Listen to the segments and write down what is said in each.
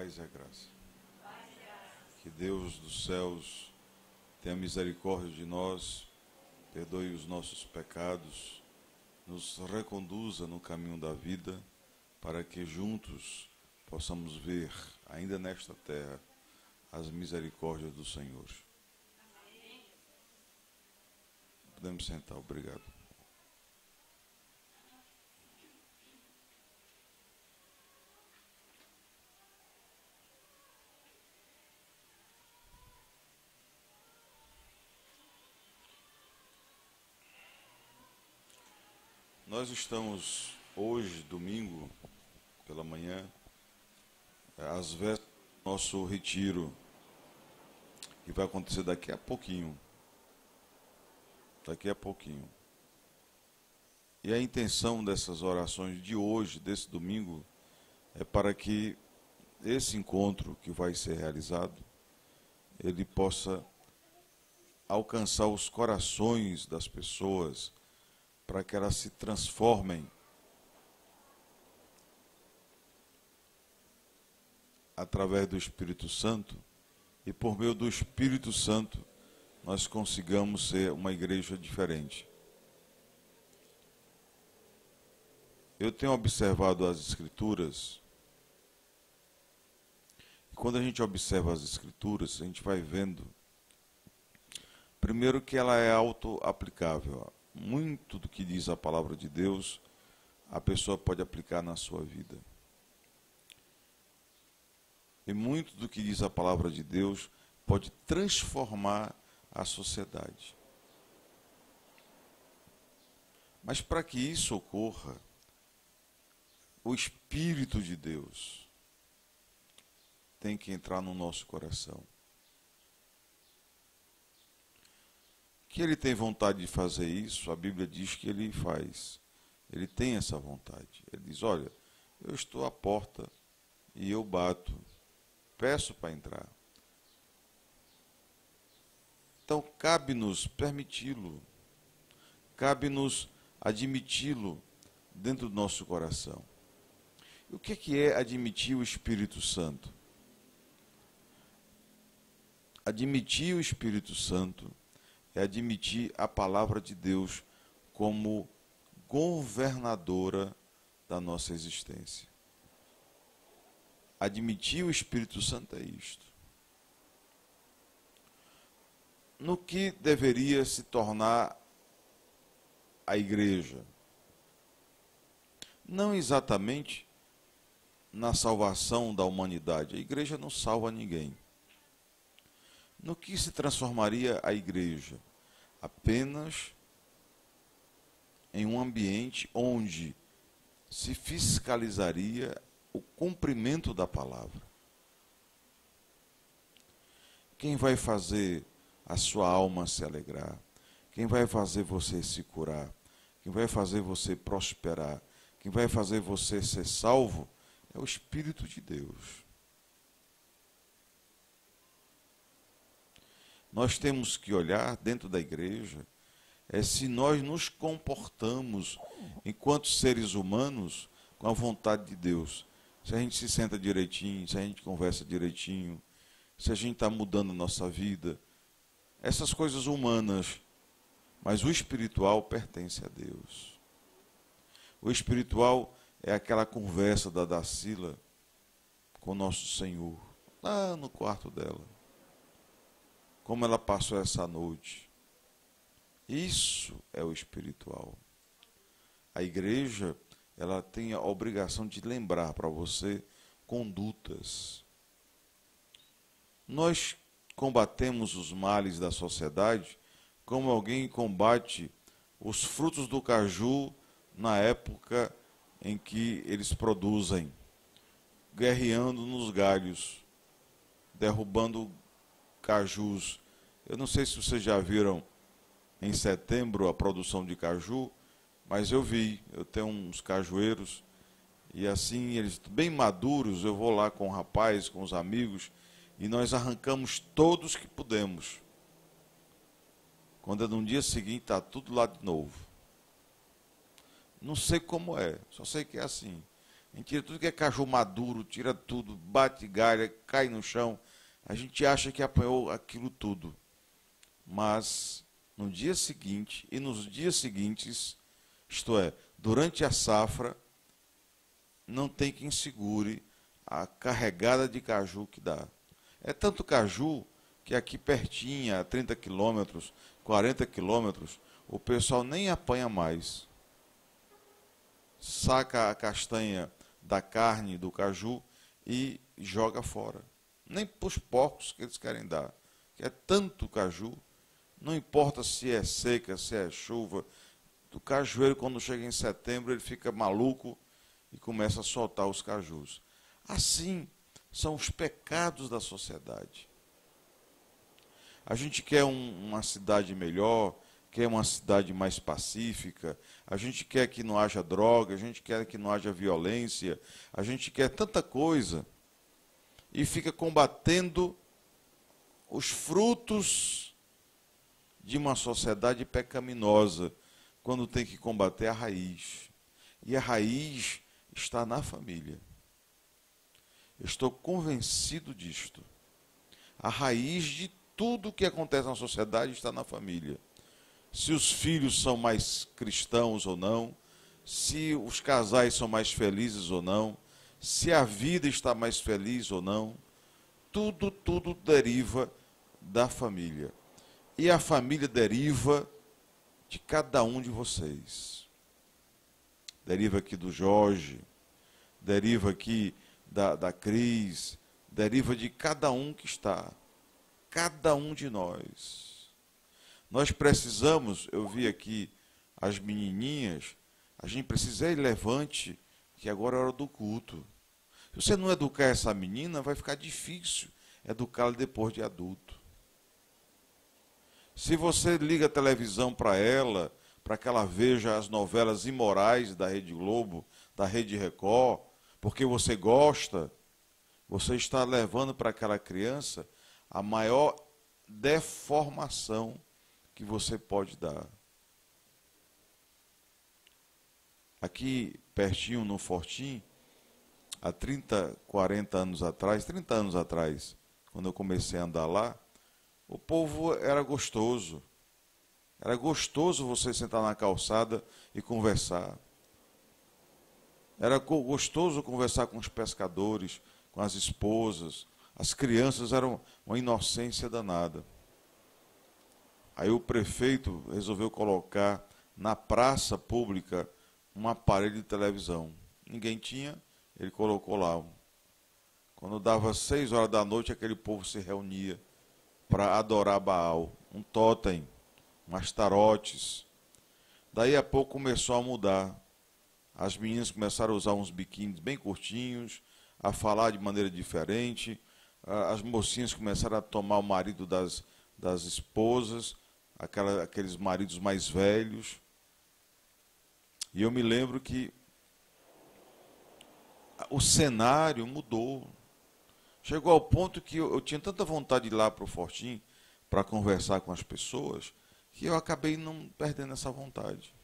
paz e a graça. Que Deus dos céus tenha misericórdia de nós, perdoe os nossos pecados, nos reconduza no caminho da vida, para que juntos possamos ver, ainda nesta terra, as misericórdias do Senhor. Podemos sentar, obrigado. Nós estamos hoje, domingo, pela manhã, às vésperas do nosso retiro, que vai acontecer daqui a pouquinho. Daqui a pouquinho. E a intenção dessas orações de hoje, desse domingo, é para que esse encontro que vai ser realizado, ele possa alcançar os corações das pessoas, para que elas se transformem através do Espírito Santo e por meio do Espírito Santo nós consigamos ser uma igreja diferente. Eu tenho observado as Escrituras e quando a gente observa as Escrituras, a gente vai vendo, primeiro que ela é auto-aplicável. Muito do que diz a palavra de Deus, a pessoa pode aplicar na sua vida. E muito do que diz a palavra de Deus pode transformar a sociedade. Mas para que isso ocorra, o Espírito de Deus tem que entrar no nosso coração. Que ele tem vontade de fazer isso, a Bíblia diz que ele faz. Ele tem essa vontade. Ele diz, olha, eu estou à porta e eu bato. Peço para entrar. Então, cabe-nos permiti-lo. Cabe-nos admiti-lo dentro do nosso coração. E o que é admitir o Espírito Santo? Admitir o Espírito Santo é admitir a palavra de Deus como governadora da nossa existência. Admitir o Espírito Santo é isto. No que deveria se tornar a igreja? Não exatamente na salvação da humanidade. A igreja não salva ninguém. No que se transformaria a igreja? Apenas em um ambiente onde se fiscalizaria o cumprimento da palavra. Quem vai fazer a sua alma se alegrar? Quem vai fazer você se curar? Quem vai fazer você prosperar? Quem vai fazer você ser salvo? É o Espírito de Deus. Nós temos que olhar dentro da igreja se nós nos comportamos enquanto seres humanos com a vontade de Deus. Se a gente se senta direitinho, se a gente conversa direitinho, se a gente está mudando a nossa vida. Essas coisas humanas. Mas o espiritual pertence a Deus. O espiritual é aquela conversa da Dacila com o nosso Senhor, lá no quarto dela. Como ela passou essa noite. Isso é o espiritual. A igreja, ela tem a obrigação de lembrar para você condutas. Nós combatemos os males da sociedade como alguém combate os frutos do caju na época em que eles produzem, guerreando nos galhos, derrubando cajus. Eu não sei se vocês já viram em setembro a produção de caju, mas eu vi, eu tenho uns cajueiros, e assim, eles bem maduros, eu vou lá com o rapaz, com os amigos, e nós arrancamos todos que pudemos. Quando é no dia seguinte, está tudo lá de novo. Não sei como é, só sei que é assim. A gente tira tudo que é caju maduro, tira tudo, bate galha, cai no chão. A gente acha que apanhou aquilo tudo. Mas no dia seguinte e nos dias seguintes, isto é, durante a safra, não tem quem segure a carregada de caju que dá. É tanto caju que aqui pertinho, a 30 quilômetros, 40 quilômetros, o pessoal nem apanha mais. Saca a castanha da carne do caju e joga fora. Nem para os porcos que eles querem dar. Que é tanto caju, não importa se é seca, se é chuva. O cajueiro, quando chega em setembro, ele fica maluco e começa a soltar os cajus. Assim são os pecados da sociedade. A gente quer uma cidade melhor, quer uma cidade mais pacífica, a gente quer que não haja droga, a gente quer que não haja violência, a gente quer tanta coisa e fica combatendo os frutos de uma sociedade pecaminosa, quando tem que combater a raiz. E a raiz está na família. Eu estou convencido disto. A raiz de tudo que acontece na sociedade está na família. Se os filhos são mais cristãos ou não, se os casais são mais felizes ou não, se a vida está mais feliz ou não, tudo deriva da família. E a família deriva de cada um de vocês. Deriva aqui do Jorge, deriva aqui da Cris, deriva de cada um que está. Cada um de nós. Nós precisamos, eu vi aqui as menininhas, a gente precisa ir levante, que agora é hora do culto. Se você não educar essa menina, vai ficar difícil educá-la depois de adulto. Se você liga a televisão para ela, para que ela veja as novelas imorais da Rede Globo, da Rede Record, porque você gosta, você está levando para aquela criança a maior deformação que você pode dar. Aqui, pertinho no Fortim, há 30 anos atrás, quando eu comecei a andar lá, o povo era gostoso. Era gostoso você sentar na calçada e conversar. Era gostoso conversar com os pescadores, com as esposas. As crianças eram uma inocência danada. Aí o prefeito resolveu colocar na praça pública um aparelho de televisão. Ninguém tinha, ele colocou lá. Quando dava 6 horas da noite, aquele povo se reunia para adorar Baal, um totem, umas tarotes. Daí a pouco começou a mudar. As meninas começaram a usar uns biquínis bem curtinhos, a falar de maneira diferente. As mocinhas começaram a tomar o marido das esposas, aqueles maridos mais velhos. E eu me lembro que o cenário mudou. Chegou ao ponto que eu tinha tanta vontade de ir lá para o Fortim para conversar com as pessoas, que eu acabei não perdendo essa vontade.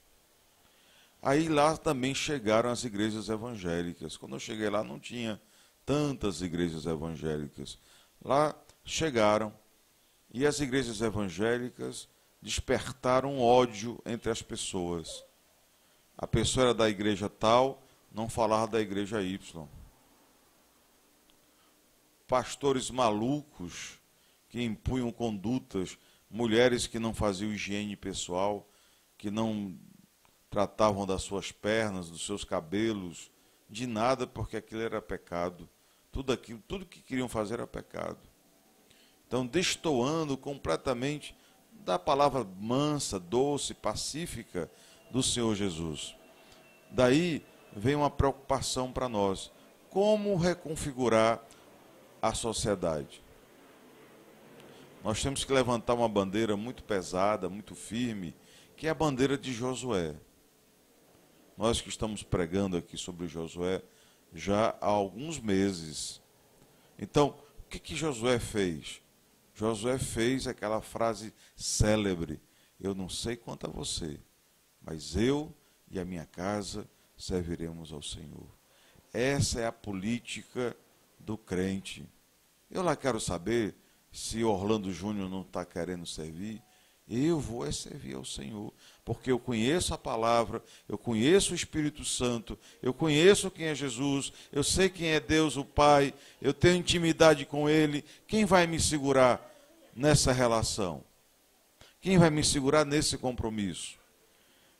Aí lá também chegaram as igrejas evangélicas. Quando eu cheguei lá não tinha tantas igrejas evangélicas. Lá chegaram e as igrejas evangélicas despertaram ódio entre as pessoas. A pessoa era da igreja tal, não falava da igreja Y. Pastores malucos que impunham condutas, mulheres que não faziam higiene pessoal, que não tratavam das suas pernas, dos seus cabelos, de nada, porque aquilo era pecado. Tudo que queriam fazer era pecado. Então, destoando completamente da palavra mansa, doce, pacífica do Senhor Jesus. Daí vem uma preocupação para nós. Como reconfigurar a sociedade? Nós temos que levantar uma bandeira muito pesada, muito firme, que é a bandeira de Josué. Nós que estamos pregando aqui sobre Josué já há alguns meses. Então, o que Josué fez? Josué fez aquela frase célebre: eu não sei quanto a você, mas eu e a minha casa serviremos ao Senhor. Essa é a política do crente. Eu lá quero saber se Orlando Júnior não está querendo servir. Eu vou servir ao Senhor, porque eu conheço a palavra, eu conheço o Espírito Santo, eu conheço quem é Jesus, eu sei quem é Deus o Pai, eu tenho intimidade com Ele. Quem vai me segurar nessa relação? Quem vai me segurar nesse compromisso?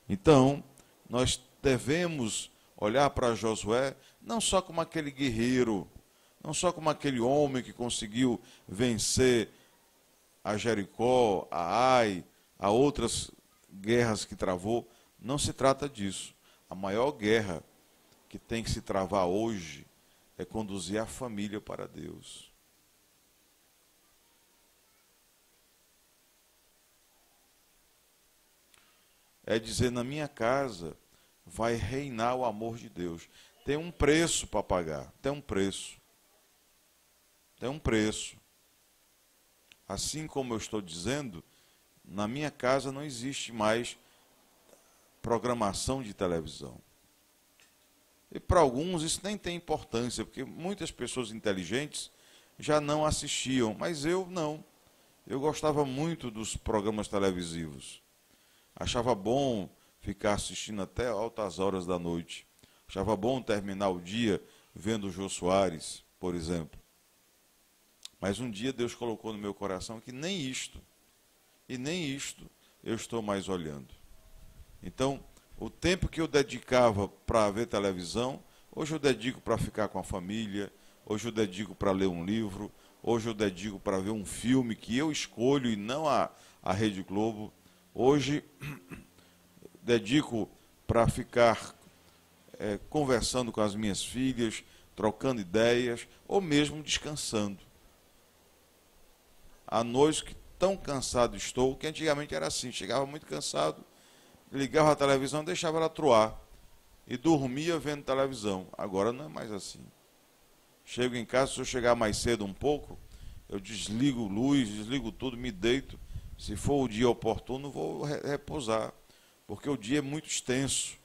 Então, nós devemos olhar para Josué não só como aquele guerreiro, não só como aquele homem que conseguiu vencer a Jericó, a Ai, a outras guerras que travou. Não se trata disso. A maior guerra que tem que se travar hoje é conduzir a família para Deus. É dizer, na minha casa vai reinar o amor de Deus. Tem um preço para pagar, tem um preço. Tem um preço. Assim como eu estou dizendo, na minha casa não existe mais programação de televisão. E para alguns isso nem tem importância, porque muitas pessoas inteligentes já não assistiam, mas eu não. Eu gostava muito dos programas televisivos. Achava bom ficar assistindo até altas horas da noite. Achava bom terminar o dia vendo o Jô Soares, por exemplo. Mas um dia Deus colocou no meu coração que nem isto eu estou mais olhando. Então, o tempo que eu dedicava para ver televisão, hoje eu dedico para ficar com a família, hoje eu dedico para ler um livro, hoje eu dedico para ver um filme que eu escolho e não a Rede Globo. Hoje dedico para ficar conversando com as minhas filhas, trocando ideias, ou mesmo descansando. À noite, que tão cansado estou, que antigamente era assim, chegava muito cansado, ligava a televisão, deixava ela troar, e dormia vendo televisão. Agora não é mais assim. Chego em casa, se eu chegar mais cedo um pouco, eu desligo luz, desligo tudo, me deito. Se for o dia oportuno, vou repousar, porque o dia é muito extenso.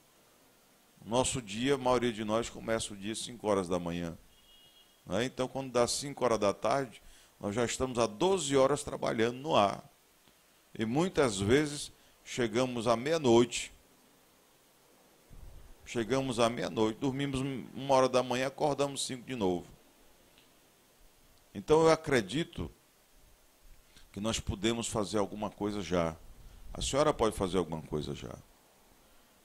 Nosso dia, a maioria de nós começa o dia às 5 horas da manhã. Né? Então, quando dá 5 horas da tarde, nós já estamos há 12 horas trabalhando no ar. E muitas vezes chegamos à meia-noite. Chegamos à meia-noite, dormimos 1 hora da manhã, acordamos 5 de novo. Então eu acredito que nós podemos fazer alguma coisa já. A senhora pode fazer alguma coisa já.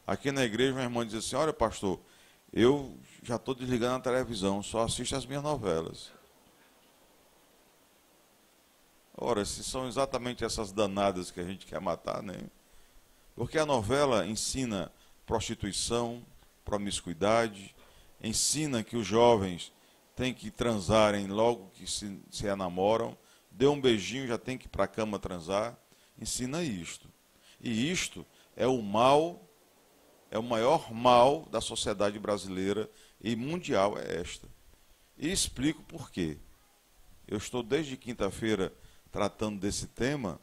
Aqui na igreja, minha irmã diz assim, olha pastor, eu já estou desligando a televisão, só assisto as minhas novelas. Ora, se são exatamente essas danadas que a gente quer matar, né? Porque a novela ensina prostituição, promiscuidade, ensina que os jovens têm que transarem logo que se enamoram, dê um beijinho, já tem que ir para a cama transar, ensina isto. E isto é o mal, é o maior mal da sociedade brasileira e mundial é esta. E explico por quê. Eu estou desde quinta-feira tratando desse tema,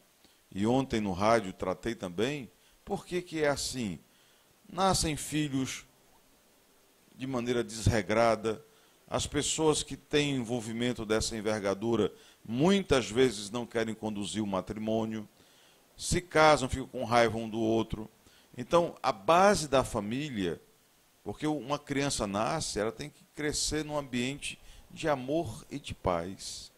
e ontem no rádio tratei também. Por que que é assim? Nascem filhos de maneira desregrada, as pessoas que têm envolvimento dessa envergadura muitas vezes não querem conduzir o matrimônio, se casam, ficam com raiva um do outro. Então, a base da família, porque uma criança nasce, ela tem que crescer num ambiente de amor e de paz.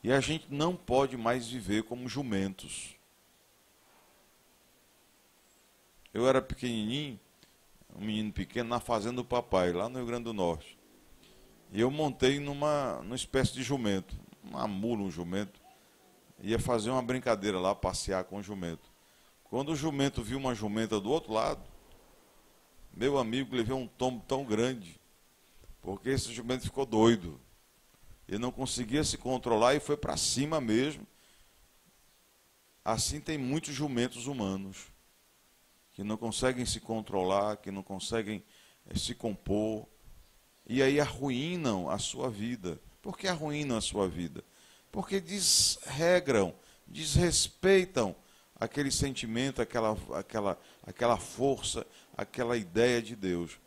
E a gente não pode mais viver como jumentos. Eu era pequenininho, um menino pequeno, na fazenda do papai, lá no Rio Grande do Norte. E eu montei numa espécie de jumento, uma mula, um jumento. Ia fazer uma brincadeira lá, passear com o jumento. Quando o jumento viu uma jumenta do outro lado, meu amigo levou um tombo tão grande, porque esse jumento ficou doido. Ele não conseguia se controlar e foi para cima mesmo. Assim tem muitos jumentos humanos, que não conseguem se controlar, que não conseguem se compor, e aí arruinam a sua vida. Por que arruinam a sua vida? Porque desregram, desrespeitam aquele sentimento, aquela força, aquela ideia de Deus.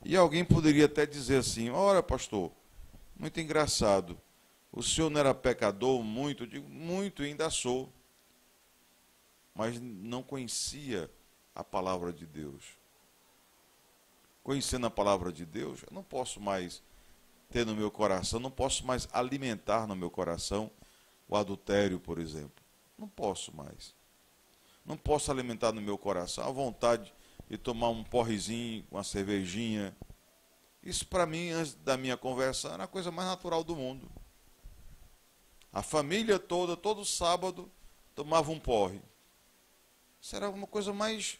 E alguém poderia até dizer assim: ora, pastor, muito engraçado, o senhor não era pecador muito? Eu digo, muito, ainda sou. Mas não conhecia a palavra de Deus. Conhecendo a palavra de Deus, eu não posso mais ter no meu coração, não posso mais alimentar no meu coração o adultério, por exemplo. Não posso mais. Não posso alimentar no meu coração a vontade de tomar um porrezinho, uma cervejinha. Isso para mim, antes da minha conversão, era a coisa mais natural do mundo. A família toda, todo sábado, tomava um porre. Isso era uma coisa mais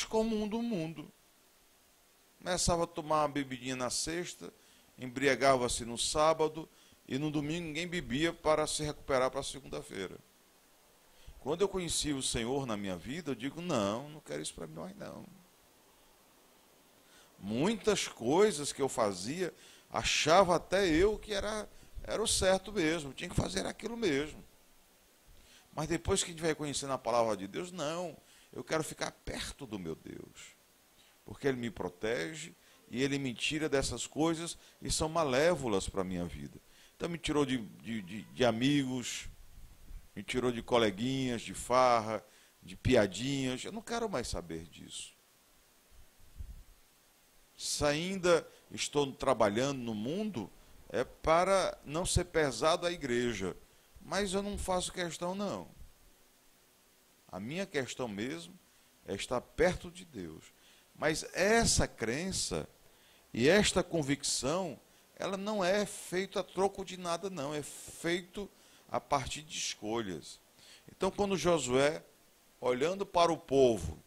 comum do mundo. Começava a tomar uma bebidinha na sexta, embriagava-se no sábado, e no domingo ninguém bebia para se recuperar para a segunda-feira. Quando eu conheci o Senhor na minha vida, eu digo, não quero isso para mim mais não. Muitas coisas que eu fazia, achava até eu que era o certo mesmo, tinha que fazer aquilo mesmo. Mas depois que a gente vai conhecendo a palavra de Deus, não, eu quero ficar perto do meu Deus. Porque Ele me protege e Ele me tira dessas coisas e são malévolas para a minha vida. Então me tirou de amigos, me tirou de coleguinhas, de farra, de piadinhas. Eu não quero mais saber disso. Se ainda estou trabalhando no mundo, é para não ser pesado à igreja. Mas eu não faço questão, não. A minha questão mesmo é estar perto de Deus. Mas essa crença e esta convicção, ela não é feita a troco de nada, não. É feito a partir de escolhas. Então, quando Josué, olhando para o povo,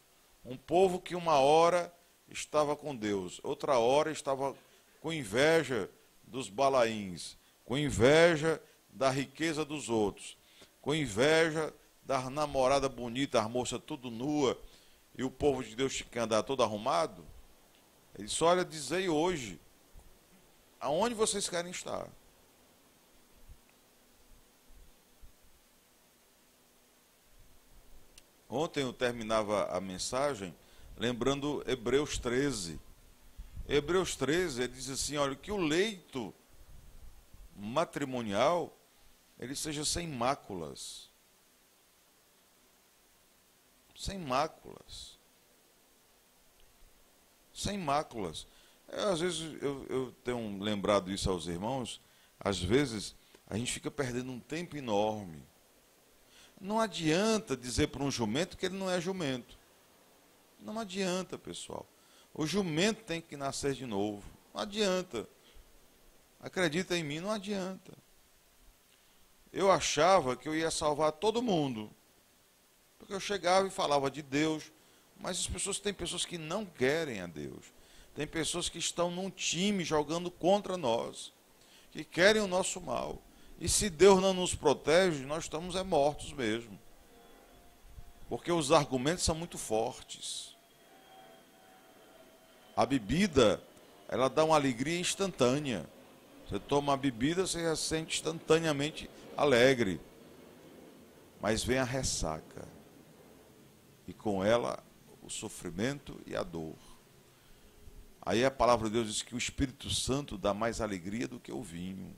um povo que uma hora estava com Deus, outra hora estava com inveja dos balaíns, com inveja da riqueza dos outros, com inveja da namorada bonita, as moças tudo nua, e o povo de Deus tinha que andar todo arrumado. Ele disse, olha, dizei hoje, aonde vocês querem estar? Ontem eu terminava a mensagem lembrando Hebreus 13. Hebreus 13, ele diz assim, olha, que o leito matrimonial, ele seja sem máculas. Sem máculas. Sem máculas. Às vezes eu tenho lembrado isso aos irmãos, às vezes a gente fica perdendo um tempo enorme. Não adianta dizer para um jumento que ele não é jumento. Não adianta, pessoal. O jumento tem que nascer de novo. Não adianta. Acredita em mim, não adianta. Eu achava que eu ia salvar todo mundo. Porque eu chegava e falava de Deus, mas tem pessoas que não querem a Deus. Tem pessoas que estão num time jogando contra nós, que querem o nosso mal. E se Deus não nos protege, nós estamos mortos mesmo. Porque os argumentos são muito fortes. A bebida, ela dá uma alegria instantânea. Você toma a bebida, você já se sente instantaneamente alegre. Mas vem a ressaca. E com ela, o sofrimento e a dor. Aí a palavra de Deus diz que o Espírito Santo dá mais alegria do que o vinho.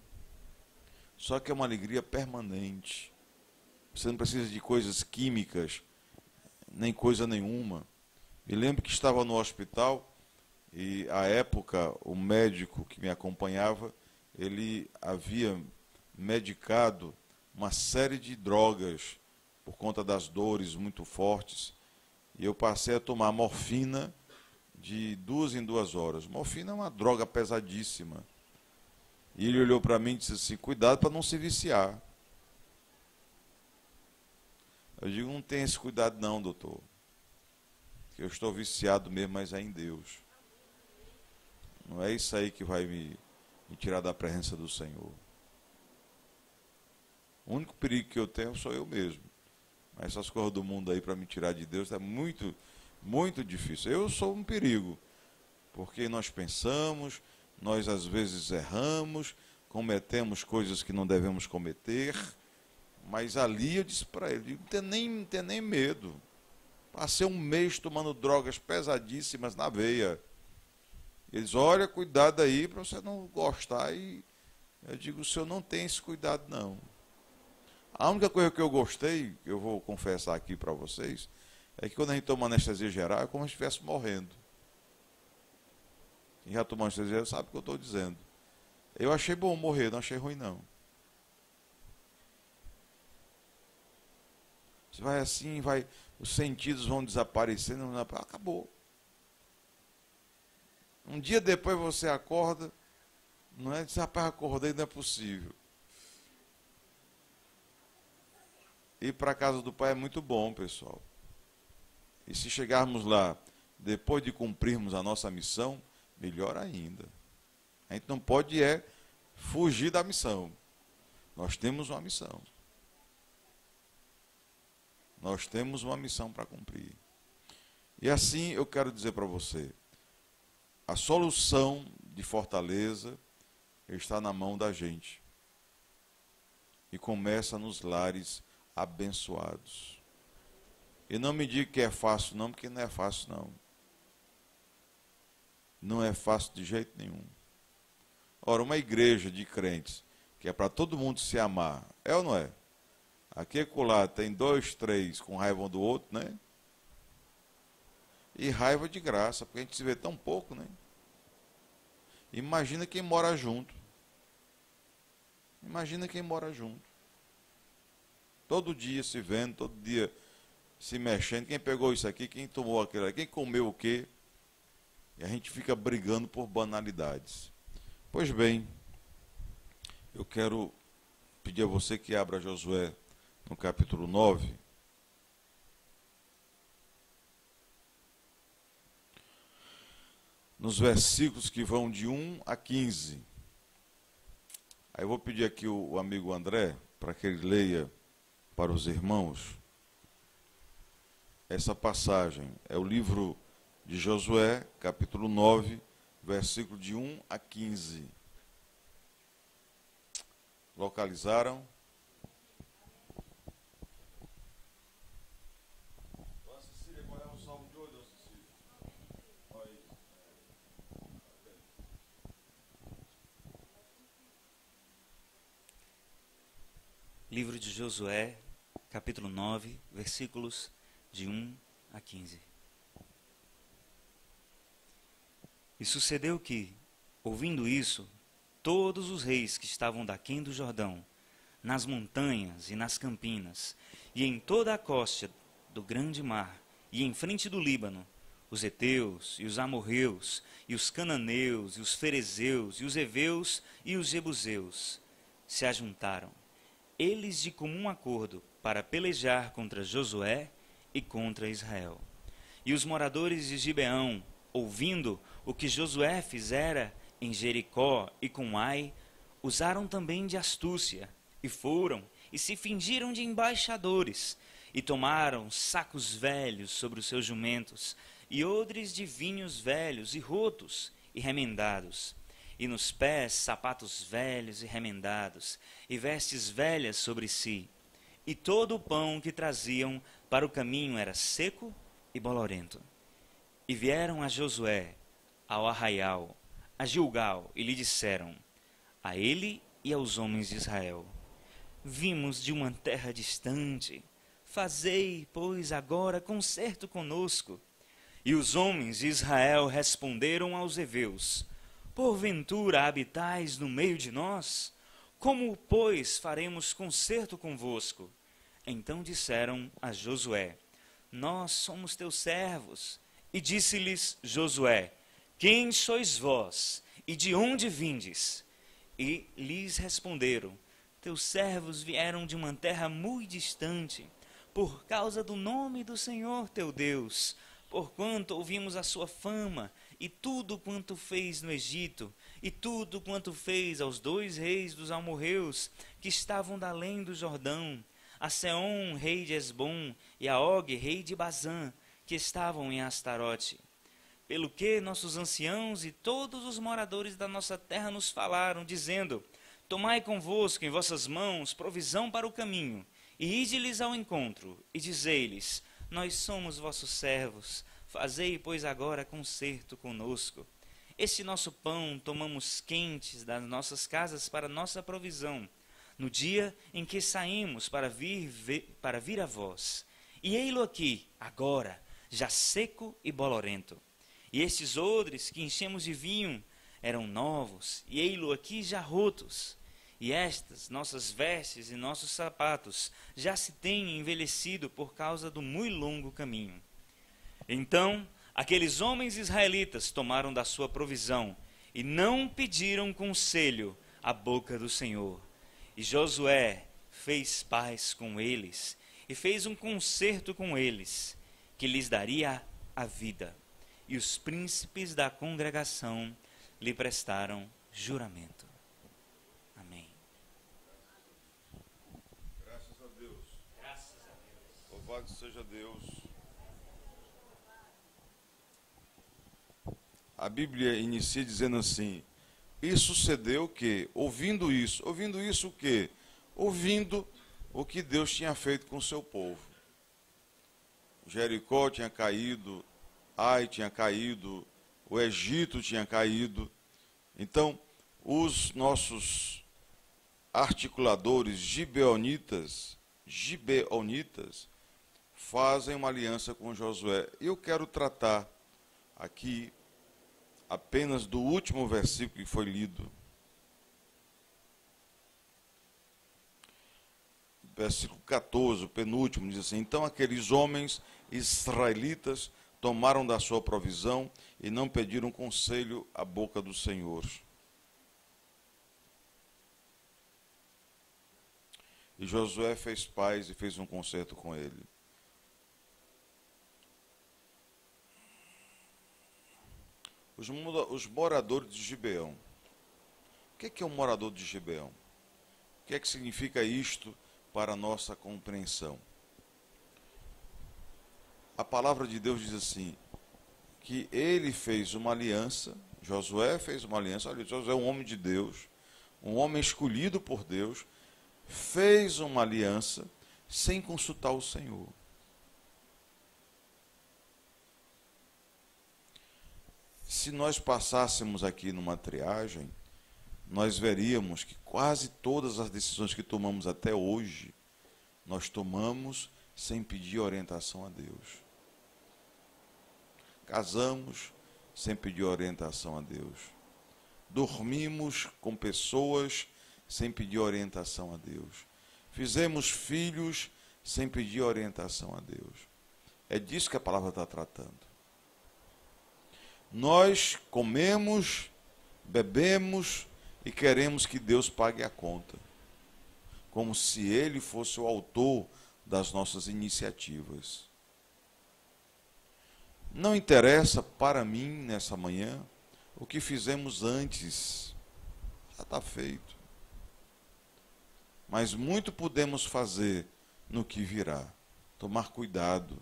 Só que é uma alegria permanente. Você não precisa de coisas químicas, nem coisa nenhuma. Me lembro que estava no hospital e, à época, o médico que me acompanhava, ele havia medicado uma série de drogas por conta das dores muito fortes. E eu passei a tomar morfina de 2 em 2 horas. Morfina é uma droga pesadíssima. E ele olhou para mim e disse assim, cuidado para não se viciar. Eu digo, não tem esse cuidado não, doutor. Que eu estou viciado mesmo, mas é em Deus. Não é isso aí que vai me tirar da presença do Senhor. O único perigo que eu tenho sou eu mesmo. Mas essas coisas do mundo aí para me tirar de Deus é muito, muito difícil. Eu sou um perigo. Porque nós pensamos, nós às vezes erramos, cometemos coisas que não devemos cometer, Mas ali eu disse para ele, não tem nem medo. Passei um mês tomando drogas pesadíssimas na veia. Eles, olha, cuidado aí para você não gostar. E eu digo, o senhor não tem esse cuidado não. A única coisa que eu gostei, que eu vou confessar aqui para vocês, é que quando a gente toma anestesia geral, é como se estivesse morrendo. Quem já tomou anestesia geral sabe o que eu estou dizendo. Eu achei bom morrer, não achei ruim não. Você vai assim, os sentidos vão desaparecendo, acabou. Um dia depois você acorda, não é? Diz, rapaz, acordei, não é possível. Ir para a casa do Pai é muito bom, pessoal. E se chegarmos lá, depois de cumprirmos a nossa missão, melhor ainda. A gente não pode fugir da missão. Nós temos uma missão. Nós temos uma missão para cumprir. E assim eu quero dizer para você, a solução de Fortaleza está na mão da gente. E começa nos lares abençoados. E não me diga que é fácil não, porque não é fácil não. Não é fácil de jeito nenhum. Ora, uma igreja de crentes, que é para todo mundo se amar, é ou não é? Aqui e acolá tem 2, 3 com raiva um do outro, né? E raiva de graça, porque a gente se vê tão pouco, né? Imagina quem mora junto. Imagina quem mora junto. Todo dia se vendo, todo dia se mexendo. Quem pegou isso aqui, quem tomou aquilo aqui, quem comeu o quê? E a gente fica brigando por banalidades. Pois bem, eu quero pedir a você que abra Josué no capítulo 9. Nos versículos que vão de 1 a 15. Aí eu vou pedir aqui o amigo André, para que ele leia para os irmãos essa passagem. É o livro de Josué, capítulo 9, versículo de 1 a 15. Localizaram? Livro de Josué, capítulo 9, versículos de 1 a 15. E sucedeu que, ouvindo isso, todos os reis que estavam daquém do Jordão, nas montanhas e nas campinas, e em toda a costa do grande mar, e em frente do Líbano, os heteus e os amorreus, e os cananeus, e os ferezeus, e os heveus e os jebuseus, se ajuntaram, eles de comum acordo, para pelejar contra Josué e contra Israel. E os moradores de Gibeão, ouvindo o que Josué fizera em Jericó e com Ai, usaram também de astúcia, e foram, e se fingiram de embaixadores, e tomaram sacos velhos sobre os seus jumentos, e odres de vinhos velhos, e rotos, e remendados, e nos pés sapatos velhos e remendados, e vestes velhas sobre si. E todo o pão que traziam para o caminho era seco e bolorento. E vieram a Josué, ao arraial, a Gilgal, e lhe disseram, a ele e aos homens de Israel, vimos de uma terra distante, fazei, pois, agora concerto conosco. E os homens de Israel responderam aos heveus, porventura habitais no meio de nós? Como, pois, faremos concerto convosco? Então disseram a Josué, nós somos teus servos. E disse-lhes Josué, quem sois vós, e de onde vindes? E lhes responderam, teus servos vieram de uma terra muito distante, por causa do nome do Senhor teu Deus, porquanto ouvimos a sua fama, e tudo quanto fez no Egito, e tudo quanto fez aos 2 reis dos amorreus, que estavam da além do Jordão, a Seom, rei de Esbom, e a Og, rei de Bazã, que estavam em Astarote. Pelo que nossos anciãos e todos os moradores da nossa terra nos falaram, dizendo, tomai convosco em vossas mãos provisão para o caminho, E ide-lhes ao encontro, e dizei-lhes: Nós somos vossos servos, fazei, pois, agora concerto conosco. Este nosso pão tomamos quentes das nossas casas para nossa provisão, no dia em que saímos para vir a vós. E ei-lo aqui, agora, já seco e bolorento. E estes odres que enchemos de vinho eram novos, e ei-lo aqui já rotos. E estas nossas vestes e nossos sapatos já se têm envelhecido por causa do muito longo caminho. Então aqueles homens israelitas tomaram da sua provisão e não pediram conselho à boca do Senhor. E Josué fez paz com eles e fez um concerto com eles, que lhes daria a vida. E os príncipes da congregação lhe prestaram juramento. Amém. Graças a Deus. Graças a Deus. Louvado seja Deus. A Bíblia inicia dizendo assim: e sucedeu que, ouvindo isso o quê? Ouvindo o que Deus tinha feito com o seu povo. Jericó tinha caído, Ai tinha caído, o Egito tinha caído. Então, os nossos articuladores gibeonitas fazem uma aliança com Josué. E eu quero tratar aqui apenas do último versículo que foi lido. Versículo 14, o penúltimo, diz assim: então aqueles homens israelitas tomaram da sua provisão e não pediram conselho à boca do Senhor. E Josué fez paz e fez um concerto com ele. Os moradores de Gibeão. O que é um morador de Gibeão? O que é que significa isto para a nossa compreensão? A palavra de Deus diz assim, que ele fez uma aliança, Josué fez uma aliança. Olha, Josué é um homem de Deus, um homem escolhido por Deus, fez uma aliança sem consultar o Senhor. Se nós passássemos aqui numa triagem, nós veríamos que quase todas as decisões que tomamos até hoje, nós tomamos sem pedir orientação a Deus. Casamos sem pedir orientação a Deus. Dormimos com pessoas sem pedir orientação a Deus. Fizemos filhos sem pedir orientação a Deus. É disso que a palavra está tratando. Nós comemos, bebemos e queremos que Deus pague a conta, como se Ele fosse o autor das nossas iniciativas. Não interessa para mim, nessa manhã, o que fizemos antes, já está feito. Mas muito podemos fazer no que virá. Tomar cuidado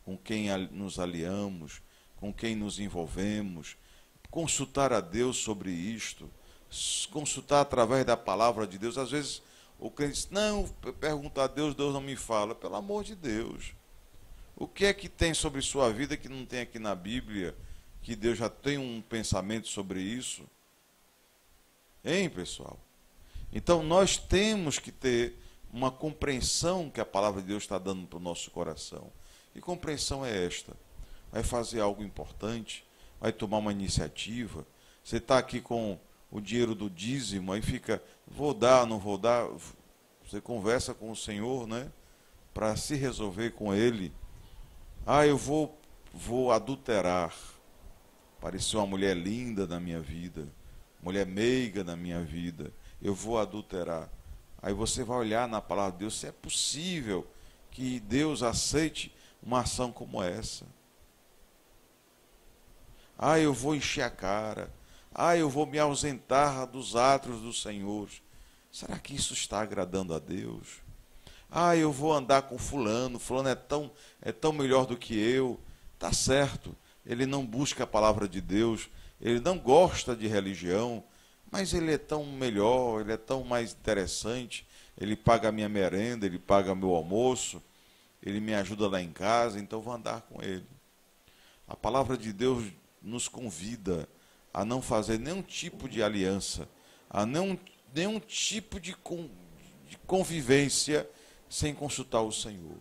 com quem nos aliamos, com quem nos envolvemos, consultar a Deus sobre isto, consultar através da palavra de Deus. Às vezes o crente diz, não, perguntar a Deus, Deus não me fala. Pelo amor de Deus. O que é que tem sobre sua vida que não tem aqui na Bíblia, que Deus já tem um pensamento sobre isso? Hein, pessoal? Então nós temos que ter uma compreensão que a palavra de Deus está dando para o nosso coração. Que compreensão é esta? Vai fazer algo importante, vai tomar uma iniciativa. Você está aqui com o dinheiro do dízimo, aí fica, vou dar, não vou dar. Você conversa com o Senhor, né? Para se resolver com Ele. Eu vou adulterar. Pareceu uma mulher linda na minha vida, mulher meiga na minha vida. Eu vou adulterar. Aí você vai olhar na palavra de Deus se é possível que Deus aceite uma ação como essa. Eu vou encher a cara. Eu vou me ausentar dos átrios do Senhor. Será que isso está agradando a Deus? Eu vou andar com fulano é tão melhor do que eu. Tá certo, ele não busca a palavra de Deus, ele não gosta de religião, mas ele é tão melhor, ele é tão mais interessante, ele paga a minha merenda, ele paga meu almoço, ele me ajuda lá em casa, então eu vou andar com ele. A palavra de Deus nos convida a não fazer nenhum tipo de aliança, a nenhum tipo de convivência sem consultar o Senhor.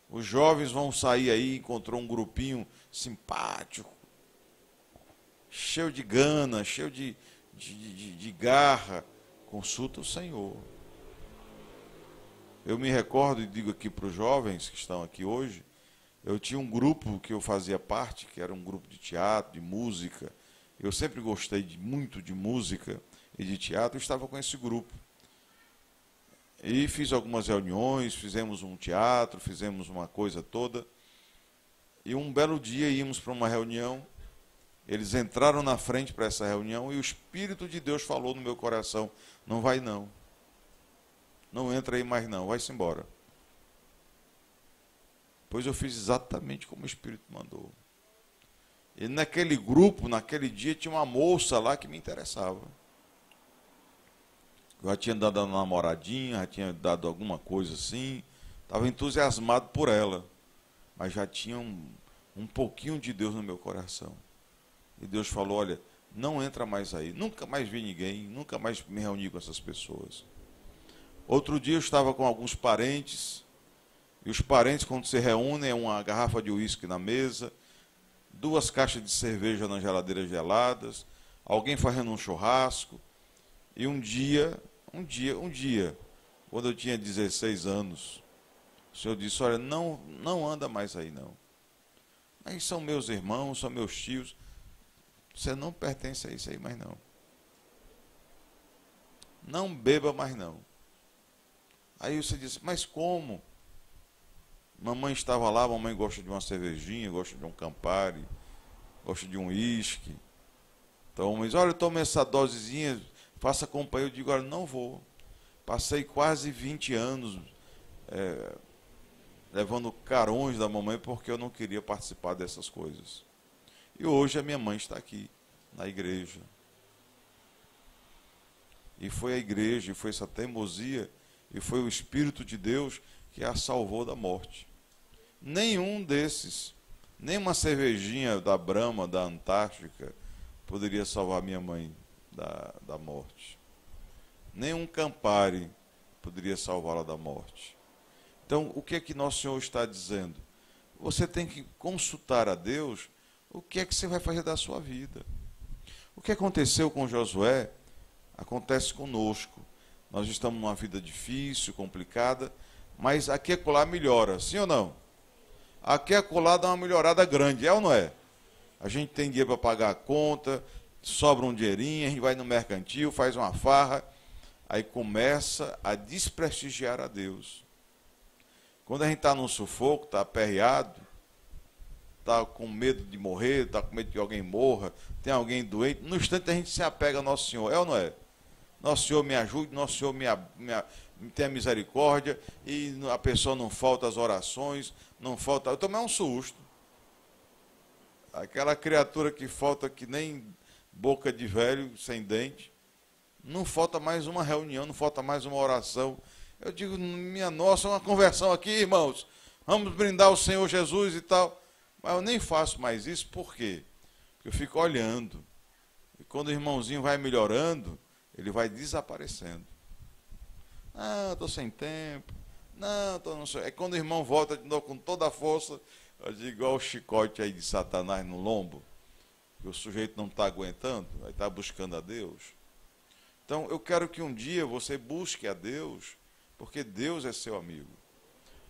Os jovens vão sair aí, encontrou um grupinho simpático, cheio de gana, cheio de garra, consulta o Senhor. Eu me recordo e digo aqui para os jovens que estão aqui hoje, eu tinha um grupo que eu fazia parte, que era um grupo de teatro, de música. Eu sempre gostei muito de música e de teatro, eu estava com esse grupo. E fiz algumas reuniões, fizemos um teatro, fizemos uma coisa toda. E um belo dia íamos para uma reunião, eles entraram na frente para essa reunião e o Espírito de Deus falou no meu coração, não vai não. Não entra aí mais não, vai-se embora. Pois eu fiz exatamente como o Espírito mandou. E naquele grupo, naquele dia, tinha uma moça lá que me interessava. Eu já tinha dado uma namoradinha, já tinha dado alguma coisa assim. Estava entusiasmado por ela. Mas já tinha um pouquinho de Deus no meu coração. E Deus falou, olha, não entra mais aí. Nunca mais vi ninguém, nunca mais me reuni com essas pessoas. Outro dia eu estava com alguns parentes, e os parentes, quando se reúnem, é uma garrafa de uísque na mesa, 2 caixas de cerveja na geladeira geladas, alguém fazendo um churrasco, e um dia, quando eu tinha 16 anos, o Senhor disse, olha, não anda mais aí não. Aí são meus irmãos, são meus tios, você não pertence a isso aí mais não. Não beba mais não. Aí você disse, mas como? Mamãe estava lá, mamãe gosta de uma cervejinha, gosta de um Campari, gosta de um uísque. Então, mas olha, eu tomei essa dosezinha, faça companhia. Eu digo, olha, não vou. Passei quase 20 anos levando carões da mamãe porque eu não queria participar dessas coisas. E hoje a minha mãe está aqui, na igreja. E foi a igreja, e foi essa teimosia, e foi o Espírito de Deus que a salvou da morte. Nenhum desses, nem uma cervejinha da Brahma, da Antártica, poderia salvar minha mãe da morte. Nem um Campari poderia salvá-la da morte. Então, o que é que Nosso Senhor está dizendo? Você tem que consultar a Deus o que é que você vai fazer da sua vida. O que aconteceu com Josué, acontece conosco. Nós estamos numa vida difícil, complicada, mas aqui e acolá melhora, sim ou não? Aqui e acolá dá uma melhorada grande, é ou não é? A gente tem dinheiro para pagar a conta, sobra um dinheirinho, a gente vai no mercantil, faz uma farra, aí começa a desprestigiar a Deus. Quando a gente está num sufoco, está aperreado, está com medo de morrer, está com medo que alguém morra, tem alguém doente, no instante a gente se apega ao Nosso Senhor, é ou não é? Nosso Senhor me ajude, Nosso Senhor tenha misericórdia, e a pessoa não falta as orações, não falta... Eu tomei um susto. Aquela criatura que falta que nem boca de velho, sem dente, não falta mais uma reunião, não falta mais uma oração. Eu digo, minha nossa, uma conversão aqui, irmãos, vamos brindar o Senhor Jesus e tal. Mas eu nem faço mais isso, por quê? Porque eu fico olhando. E quando o irmãozinho vai melhorando, ele vai desaparecendo. Ah, estou sem tempo. Não sei. É quando o irmão volta de novo com toda a força, eu digo, igual o chicote aí de Satanás no lombo, que o sujeito não está aguentando, vai estar buscando a Deus. Então, eu quero que um dia você busque a Deus, porque Deus é seu amigo,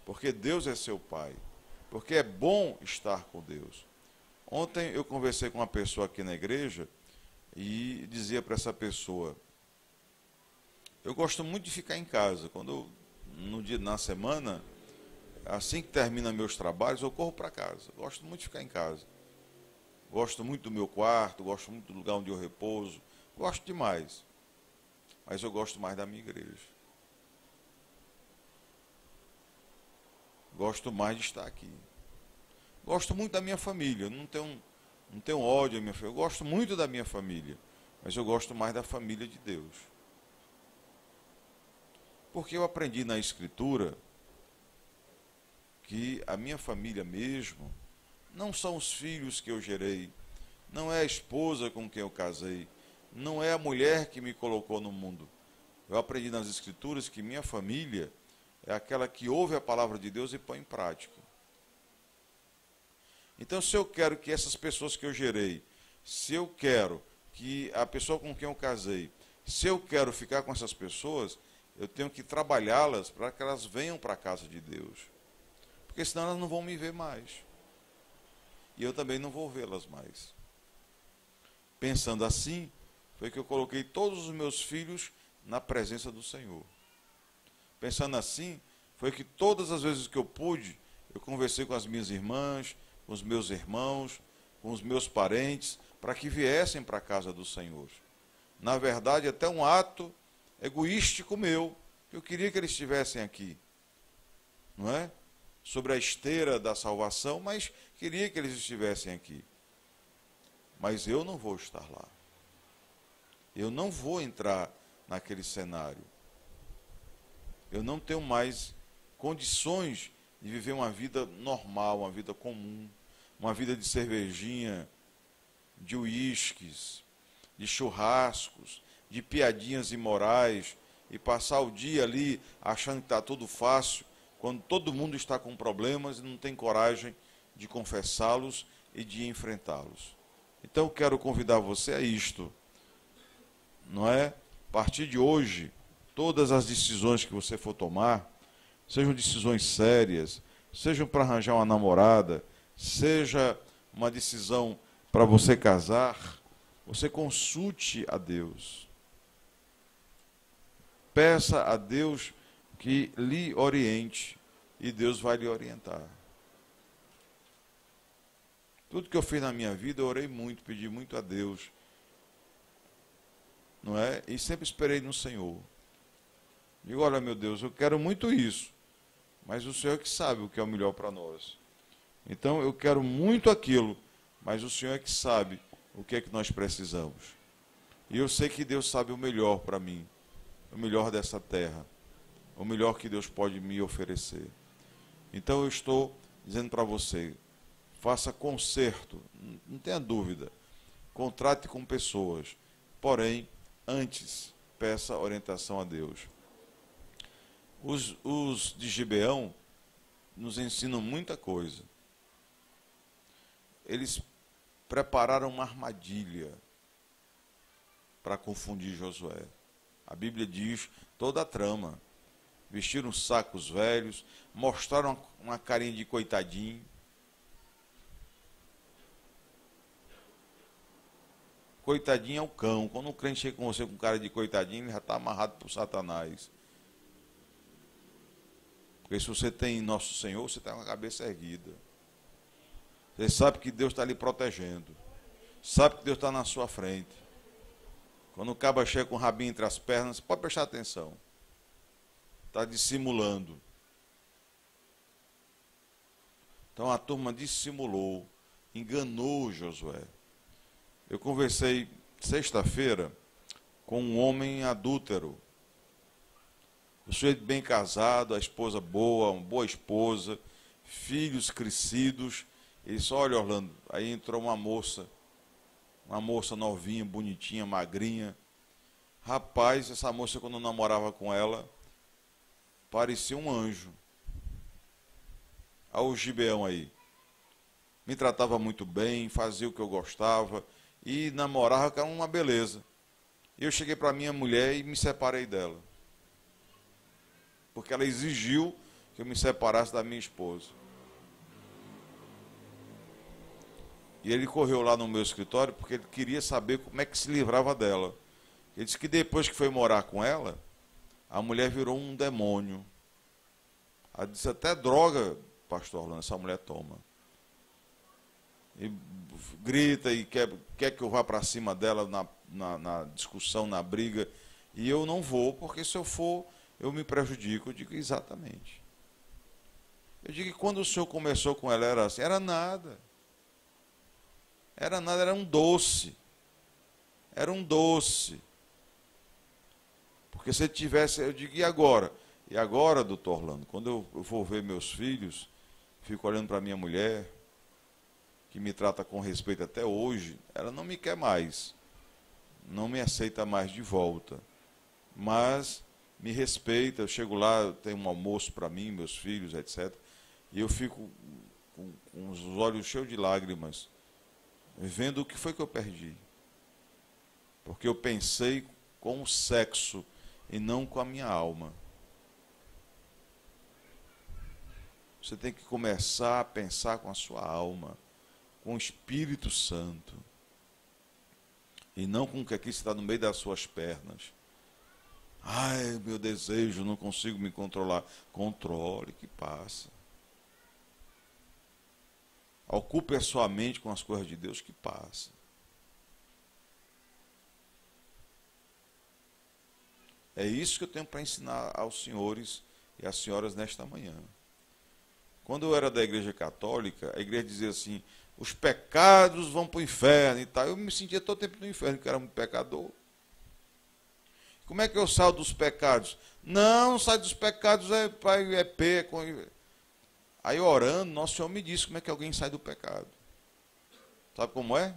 porque Deus é seu pai, porque é bom estar com Deus. Ontem eu conversei com uma pessoa aqui na igreja e dizia para essa pessoa, eu gosto muito de ficar em casa. Quando na semana, assim que termina meus trabalhos, eu corro para casa. Gosto muito de ficar em casa. Gosto muito do meu quarto, gosto muito do lugar onde eu repouso. Gosto demais. Mas eu gosto mais da minha igreja. Gosto mais de estar aqui. Gosto muito da minha família. Não tenho ódio à minha família. Eu gosto muito da minha família. Mas eu gosto mais da família de Deus. Porque eu aprendi na Escritura que a minha família mesmo não são os filhos que eu gerei, não é a esposa com quem eu casei, não é a mulher que me colocou no mundo. Eu aprendi nas Escrituras que minha família é aquela que ouve a palavra de Deus e põe em prática. Então, se eu quero que essas pessoas que eu gerei, se eu quero que a pessoa com quem eu casei, se eu quero ficar com essas pessoas, eu tenho que trabalhá-las para que elas venham para a casa de Deus. Porque senão elas não vão me ver mais. E eu também não vou vê-las mais. Pensando assim, foi que eu coloquei todos os meus filhos na presença do Senhor. Pensando assim, foi que todas as vezes que eu pude, eu conversei com as minhas irmãs, com os meus irmãos, com os meus parentes, para que viessem para a casa do Senhor. Na verdade, até um ato egoístico meu, que eu queria que eles estivessem aqui, não é? Sobre a esteira da salvação, mas queria que eles estivessem aqui. Mas eu não vou estar lá. Eu não vou entrar naquele cenário. Eu não tenho mais condições de viver uma vida normal, uma vida comum, uma vida de cervejinha, de uísques, de churrascos, de piadinhas imorais, e passar o dia ali achando que está tudo fácil, quando todo mundo está com problemas e não tem coragem de confessá-los e de enfrentá-los. Então eu quero convidar você a isto, não é? A partir de hoje, todas as decisões que você for tomar, sejam decisões sérias, sejam para arranjar uma namorada, seja uma decisão para você casar, você consulte a Deus. Peça a Deus que lhe oriente e Deus vai lhe orientar. Tudo que eu fiz na minha vida, eu orei muito, pedi muito a Deus, não é? E sempre esperei no Senhor. Digo, olha, meu Deus, eu quero muito isso, mas o Senhor é que sabe o que é o melhor para nós. Então, eu quero muito aquilo, mas o Senhor é que sabe o que é que nós precisamos. E eu sei que Deus sabe o melhor para mim, o melhor dessa terra, o melhor que Deus pode me oferecer. Então, eu estou dizendo para você, faça conserto, não tenha dúvida, contrate com pessoas, porém, antes, peça orientação a Deus. Os de Gibeão nos ensinam muita coisa. Eles prepararam uma armadilha para confundir Josué. A Bíblia diz toda a trama. Vestiram sacos velhos, mostraram uma carinha de coitadinho. Coitadinho é o cão. Quando o crente chega com você com cara de coitadinho, ele já está amarrado por Satanás. Porque se você tem nosso Senhor, você está com a cabeça erguida. Você sabe que Deus está lhe protegendo. Sabe que Deus está na sua frente. Quando o cabo chega com o rabinho entre as pernas, você pode prestar atenção. Está dissimulando. Então a turma dissimulou, enganou Josué. Eu conversei sexta-feira com um homem adúltero. O sujeito bem casado, a esposa boa, uma boa esposa, filhos crescidos. Ele disse, olha, Orlando, aí entrou uma moça novinha, bonitinha, magrinha. Rapaz, essa moça, quando eu namorava com ela, parecia um anjo. Olha o Gibeão aí. Me tratava muito bem, fazia o que eu gostava e namorava, que era uma beleza. E eu cheguei para minha mulher e me separei dela. Porque ela exigiu que eu me separasse da minha esposa. E ele correu lá no meu escritório porque ele queria saber como é que se livrava dela. Ele disse que depois que foi morar com ela, a mulher virou um demônio. Ela disse, até droga, pastor Orlando, essa mulher toma. E grita e quer que eu vá para cima dela na discussão, na briga. E eu não vou, porque se eu for, eu me prejudico. Eu digo, exatamente. Eu digo que quando o senhor começou com ela, era assim, era nada. Era nada, era um doce. Era um doce. Porque se tivesse, eu digo, e agora? E agora, doutor Orlando, quando eu vou ver meus filhos, fico olhando para minha mulher, que me trata com respeito até hoje, ela não me quer mais, não me aceita mais de volta, mas me respeita. Eu chego lá, tem um almoço para mim, meus filhos, etc. E eu fico com os olhos cheios de lágrimas, vendo o que foi que eu perdi. Porque eu pensei com o sexo e não com a minha alma. Você tem que começar a pensar com a sua alma, com o Espírito Santo, e não com o que aqui está no meio das suas pernas. Ai, meu desejo, não consigo me controlar. Controle, que passa. Ocupe a sua mente com as coisas de Deus, que passa. É isso que eu tenho para ensinar aos senhores e às senhoras nesta manhã. Quando eu era da igreja católica, a igreja dizia assim, os pecados vão para o inferno e tal. Eu me sentia todo tempo no inferno, porque eu era um pecador. Como é que eu saio dos pecados? Não, sai dos pecados é peco. Aí orando, Nosso Senhor me disse como é que alguém sai do pecado. Sabe como é?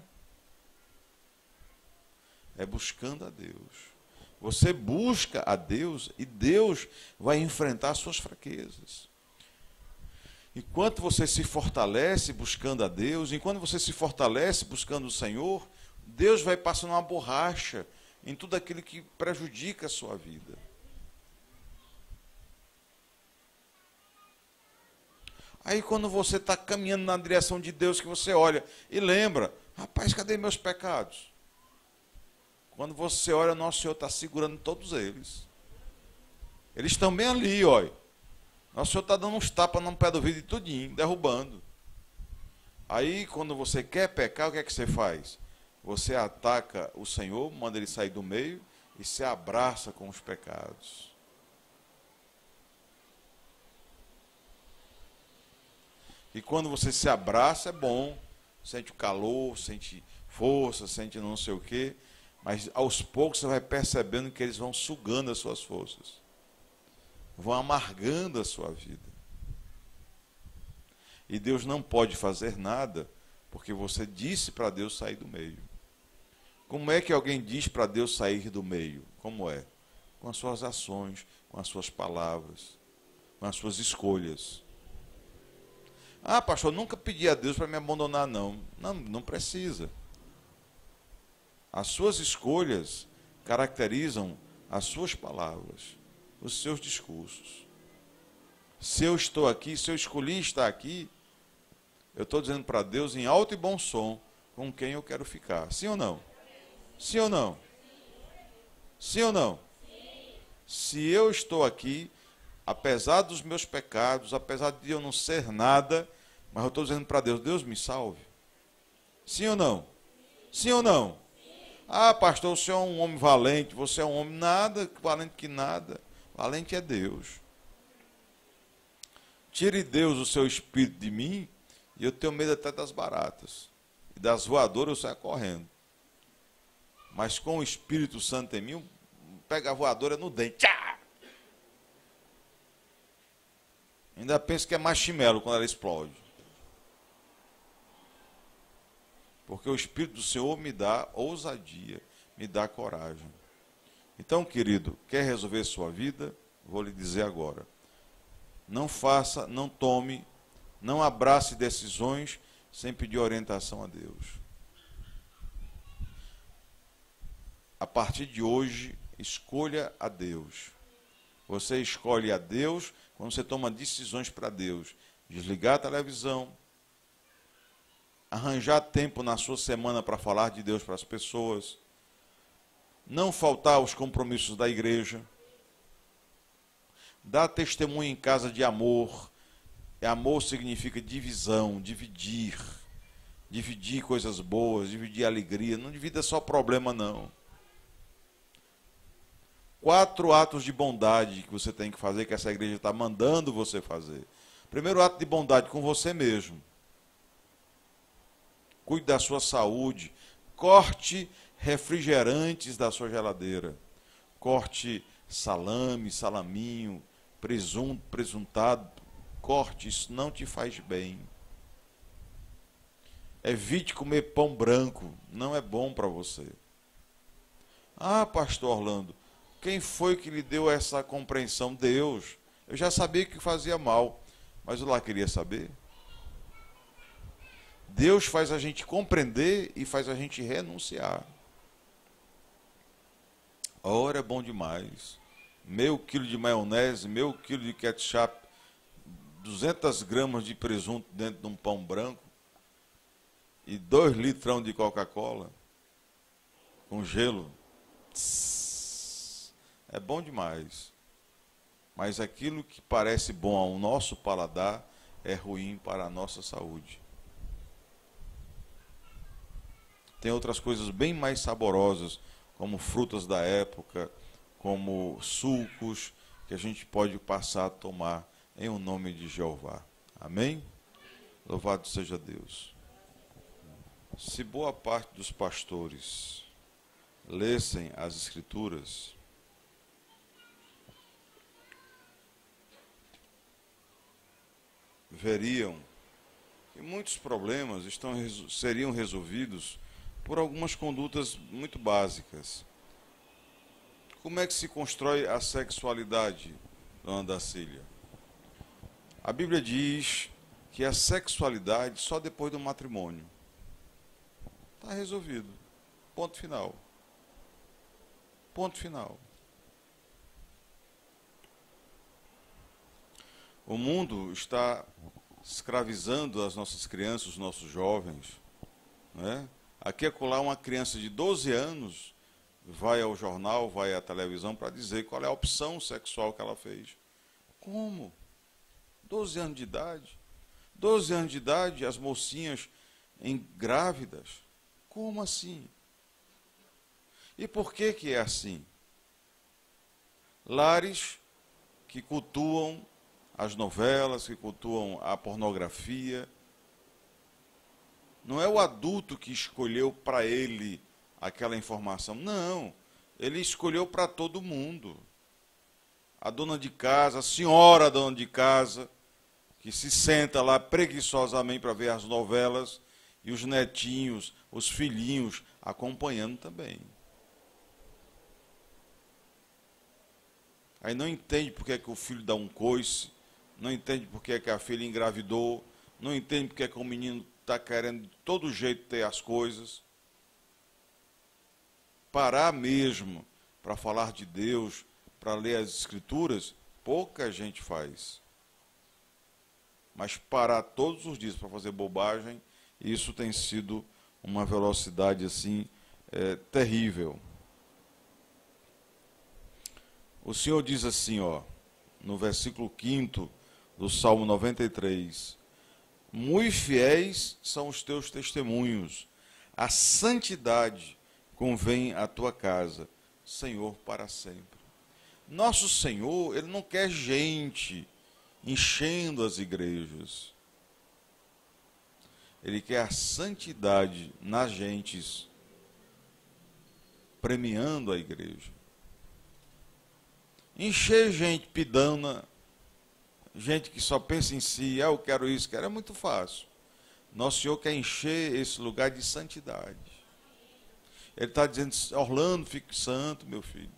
É buscando a Deus. Você busca a Deus e Deus vai enfrentar as suas fraquezas. Enquanto você se fortalece buscando a Deus, enquanto você se fortalece buscando o Senhor, Deus vai passando uma borracha em tudo aquilo que prejudica a sua vida. Aí quando você está caminhando na direção de Deus, que você olha e lembra, rapaz, cadê meus pecados? Quando você olha, Nosso Senhor está segurando todos eles. Eles estão bem ali, olha. Nosso Senhor está dando uns tapas no pé do vidro e tudinho, derrubando. Aí, quando você quer pecar, o que é que você faz? Você ataca o Senhor, manda ele sair do meio e se abraça com os pecados. E quando você se abraça, é bom. Sente o calor, sente força, sente não sei o quê. Mas aos poucos você vai percebendo que eles vão sugando as suas forças. Vão amargando a sua vida. E Deus não pode fazer nada porque você disse para Deus sair do meio. Como é que alguém diz para Deus sair do meio? Como é? Com as suas ações, com as suas palavras, com as suas escolhas. Ah, pastor, nunca pedi a Deus para me abandonar, não. Não, não precisa. As suas escolhas caracterizam as suas palavras, os seus discursos. Se eu estou aqui, se eu escolhi estar aqui, eu estou dizendo para Deus em alto e bom som com quem eu quero ficar. Sim ou não? Sim ou não? Sim ou não? Se eu estou aqui, apesar dos meus pecados, apesar de eu não ser nada, mas eu estou dizendo para Deus, Deus me salve. Sim ou não? Sim ou não? Ah, pastor, o senhor é um homem valente, você é um homem nada, valente que nada. Valente é Deus. Tire Deus o seu espírito de mim, e eu tenho medo até das baratas. E das voadoras eu saio correndo. Mas com o Espírito Santo em mim, pega a voadora no dente. Tchá! Ainda penso que é marshmallow quando ela explode. Porque o Espírito do Senhor me dá ousadia, me dá coragem. Então, querido, quer resolver sua vida? Vou lhe dizer agora. Não faça, não tome, não abrace decisões sem pedir orientação a Deus. A partir de hoje, escolha a Deus. Você escolhe a Deus quando você toma decisões para Deus. Desligar a televisão, arranjar tempo na sua semana para falar de Deus para as pessoas, não faltar aos compromissos da igreja, dar testemunho em casa de amor. Amor significa divisão, dividir coisas boas, dividir alegria, não divida só problema não. 4 atos de bondade que você tem que fazer, que essa igreja está mandando você fazer. Primeiro ato de bondade com você mesmo. Cuide da sua saúde. Corte refrigerantes da sua geladeira. Corte salame, salaminho. presunto, presuntado, corte, isso não te faz bem. Evite comer pão branco, não é bom para você. Ah, pastor Orlando, quem foi que lhe deu essa compreensão? Deus. Eu já sabia que fazia mal, mas eu lá queria saber. Deus faz a gente compreender e faz a gente renunciar. Ora, é bom demais. Meio quilo de maionese, meio quilo de ketchup, 200 gramas de presunto dentro de um pão branco e 2 litrão de Coca-Cola com gelo. É bom demais. Mas aquilo que parece bom ao nosso paladar é ruim para a nossa saúde. Tem outras coisas bem mais saborosas, como frutas da época, como sucos, que a gente pode passar a tomar em o nome de Jeová. Amém? Louvado seja Deus. Se boa parte dos pastores lessem as Escrituras, veriam que muitos problemas seriam resolvidos por algumas condutas muito básicas. Como é que se constrói a sexualidade, dona Dacília? A Bíblia diz que a sexualidade só depois do matrimônio. Está resolvido. Ponto final. Ponto final. O mundo está escravizando as nossas crianças, os nossos jovens, né? Aqui acolá uma criança de 12 anos vai ao jornal, vai à televisão para dizer qual é a opção sexual que ela fez. Como? 12 anos de idade? 12 anos de idade, as mocinhas grávidas? Como assim? E por que que é assim? Lares que cultuam as novelas, que cultuam a pornografia. Não é o adulto que escolheu para ele aquela informação. Não, ele escolheu para todo mundo. A dona de casa, a senhora dona de casa, que se senta lá preguiçosamente para ver as novelas, e os netinhos, os filhinhos, acompanhando também. Aí não entende por que o filho dá um coice, não entende por que a filha engravidou, não entende por que o menino está querendo de todo jeito ter as coisas. Parar mesmo para falar de Deus, para ler as Escrituras, pouca gente faz. Mas parar todos os dias para fazer bobagem, isso tem sido uma velocidade assim terrível. O Senhor diz assim, no versículo 5º do Salmo 93, muito fiéis são os teus testemunhos, a santidade convém à tua casa, Senhor, para sempre. Nosso Senhor, Ele não quer gente enchendo as igrejas. Ele quer a santidade nas gentes, premiando a igreja. Encher gente pidana, gente que só pensa em si, eu quero isso, quero, é muito fácil. Nosso Senhor quer encher esse lugar de santidade. Ele está dizendo, Orlando, fique santo, meu filho.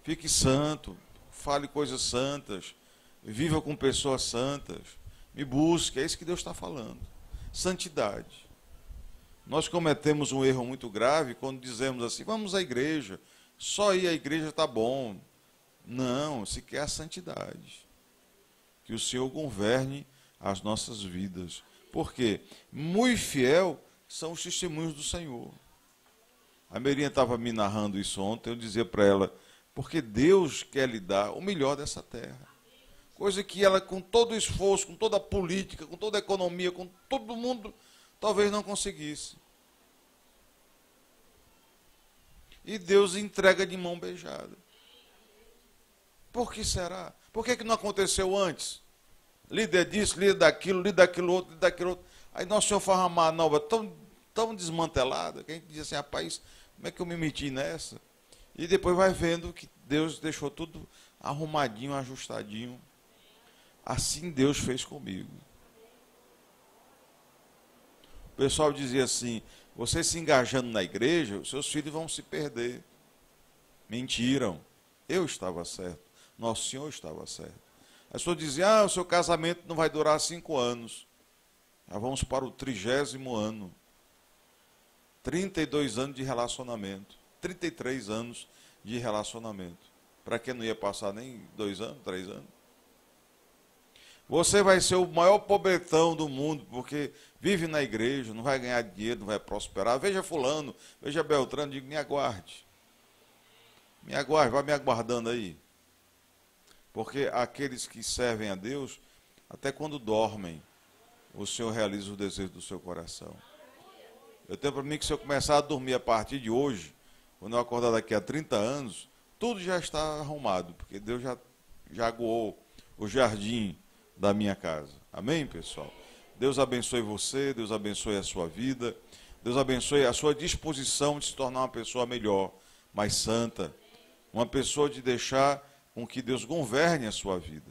Fique santo, fale coisas santas, viva com pessoas santas, me busque, é isso que Deus está falando. Santidade. Nós cometemos um erro muito grave quando dizemos assim, vamos à igreja, só ir à igreja está bom. Não, se quer a santidade. Que o Senhor governe as nossas vidas. Por quê? Muito fiel são os testemunhos do Senhor. A Meirinha estava me narrando isso ontem, eu dizia para ela, porque Deus quer lhe dar o melhor dessa terra. Coisa que ela, com todo o esforço, com toda a política, com toda a economia, com todo mundo, talvez não conseguisse. E Deus entrega de mão beijada. Por que será? Por que não aconteceu antes? Líder disso, líder daquilo outro, líder daquilo outro. Aí Nosso Senhor faz uma manobra tão desmantelada, que a gente diz assim, rapaz, como é que eu me meti nessa? E depois vai vendo que Deus deixou tudo arrumadinho, ajustadinho. Assim Deus fez comigo. O pessoal dizia assim, você se engajando na igreja, os seus filhos vão se perder. Mentiram. Eu estava certo. Nosso Senhor estava certo. As pessoas diziam, o seu casamento não vai durar 5 anos. Já vamos para o 30º ano. 32 anos de relacionamento. 33 anos de relacionamento. Para quem não ia passar nem 2 anos, 3 anos. Você vai ser o maior pobretão do mundo, porque vive na igreja, não vai ganhar dinheiro, não vai prosperar. Veja fulano, veja Beltrano, digo, me aguarde. Me aguarde, vai me aguardando aí. Porque aqueles que servem a Deus, até quando dormem, o Senhor realiza o desejo do seu coração. Eu tenho para mim que se eu começar a dormir a partir de hoje, quando eu acordar daqui a 30 anos, tudo já está arrumado, porque Deus já aguou o jardim da minha casa. Amém, pessoal? Deus abençoe você, Deus abençoe a sua vida, Deus abençoe a sua disposição de se tornar uma pessoa melhor, mais santa, uma pessoa de deixar com que Deus governe a sua vida.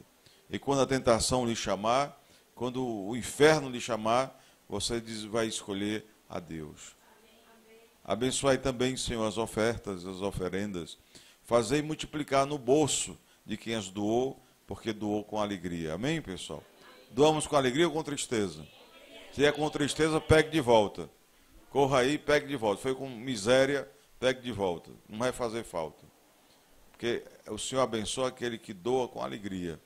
E quando a tentação lhe chamar, quando o inferno lhe chamar, você vai escolher a Deus. Abençoai também, Senhor, as ofertas, as oferendas. Fazei multiplicar no bolso de quem as doou, porque doou com alegria. Amém, pessoal? Doamos com alegria ou com tristeza? Se é com tristeza, pegue de volta. Corra aí, pegue de volta. Foi com miséria, pegue de volta. Não vai fazer falta. Porque o Senhor abençoa aquele que doa com alegria.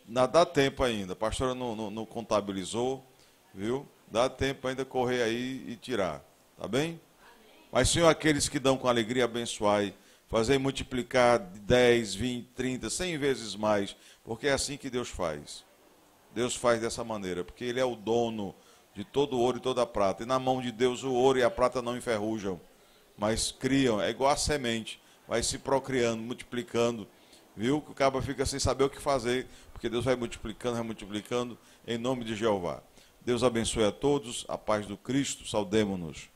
Dá tempo ainda. A pastora não contabilizou, viu? Dá tempo ainda correr aí e tirar. Tá bem? Mas, Senhor, aqueles que dão com alegria, abençoai. Fazer multiplicar 10, 20, 30, 100 vezes mais. Porque é assim que Deus faz. Deus faz dessa maneira. Porque Ele é o dono de todo o ouro e toda a prata. E na mão de Deus o ouro e a prata não enferrujam. Mas criam. É igual a semente. Vai se procriando, multiplicando. Viu? Que o cabo fica sem saber o que fazer. Porque Deus vai multiplicando em nome de Jeová. Deus abençoe a todos. A paz do Cristo. Saudemo-nos.